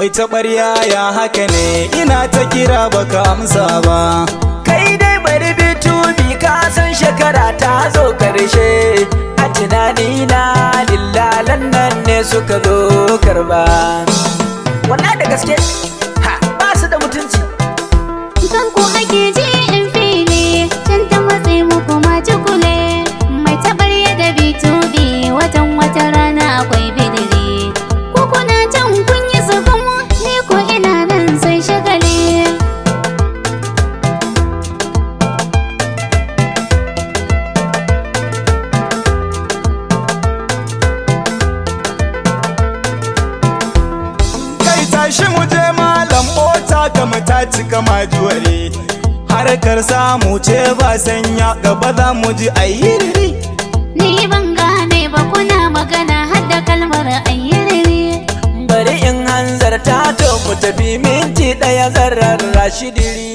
Mai taɓarya ya haka ne, ina ta kira baka amsa ba. Kai dai bari bitubi ka san shekara ta zo karshe. A tunanina dillalan nan ne suka zo karba. Wallahi da gaske ha ba su da mutunci. Kan ku ake ji in fili, can ta matse muku ma cikule. Mai taɓarya da bitubi watan wata rana akwai bidiri. Ku kuna can kun yi zubin, ni ko ina nan sai shagali. Kai tashi mu je malam mota kama ta cika majuware. Harkar samu ce ba sanya gaba za mu ji ayyiriri. Ni ban gane ba kuna magana har da kalmar ayyiriri. Bari in hanzarta to mu tafi minti ɗaya zarar rashidiri.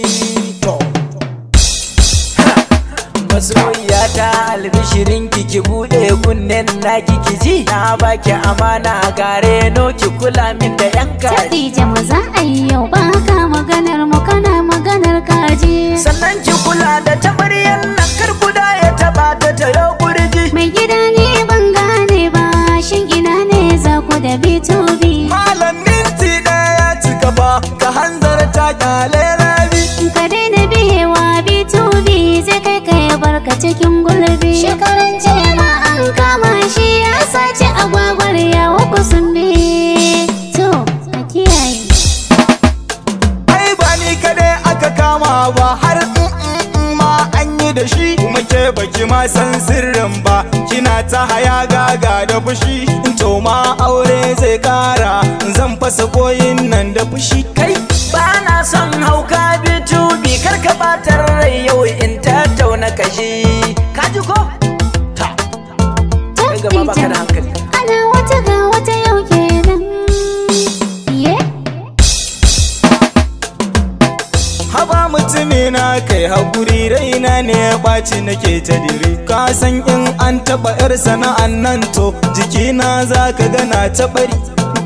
Masoyiya ta albishirin ki buɗe kunnen na ki ji. Na baki amana gare no ki kula min da yan kaji. Khadija mu za a yi yau ba ka maganar mu kana maganar kaji. Sannan ki kula da tabaryan nan kar guda ya taba ta yau kurji. Mai gida ne ban gane ba, shin ina ne za ku da bitubi? Malam minti ɗaya ya cika ba, ka hanzarta ƙyale rabi. Ka daina biyewa bitubi zai kai ka ya barka cikin gulbi. Shekaran jiya ma an kama shi ya sace agwagwar yawa kusumbi. To, a kiyaye. Ai ba ni kadai aka kama ba, har ma an yi da shi. Kuma ke baki ma san sirrin ba, kina ta haya gaga da fushi. To ma aure zai kara, zan fasa koyin nan da fushi. Kai ba na son hauka bitubi kar ka batar rai yau in tattauna kashi. Ka ji ko? Ta. Kai gaba baka da hankali. Ana wata ga wata yau kenan. Ye? Haba mutumi na kai hakuri, raina ne ya ɓaci nake ta dire. Ka san in an taɓa 'yar sana'an nan to jikina za ka gana ta bari.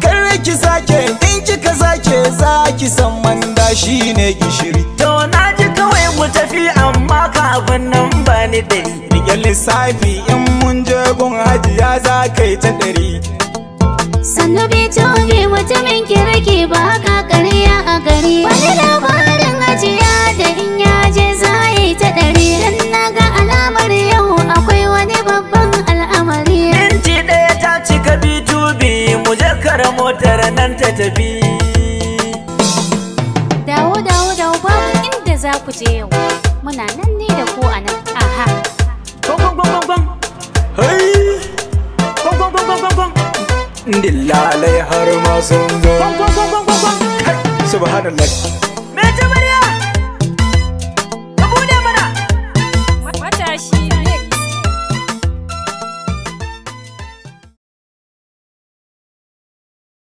Kar ki sake in kika sake za ki san manda shi ne gishiri. To na ji kawai mu tafi amma kafin nan ba ni ɗari. Rike lissafi in mun je gun hajiya za ka yi ta ɗari. Sannu bitubi mutumin kirki ba ka karya a gari. Wani labarin ajiya da in ya je za ya yi ta ɗari. Dan na ga alamar yau akwai wani babban al'amari. Minti ɗaya ta cika bitubi mu je kara motar nan ta tafi. Dawo babu inda za ku je yau. Muna nan ne da ku a nan. Aha. Gwang. Hai! Gwang. Dillalai har ma sun zo. Gwang. Subhanallah.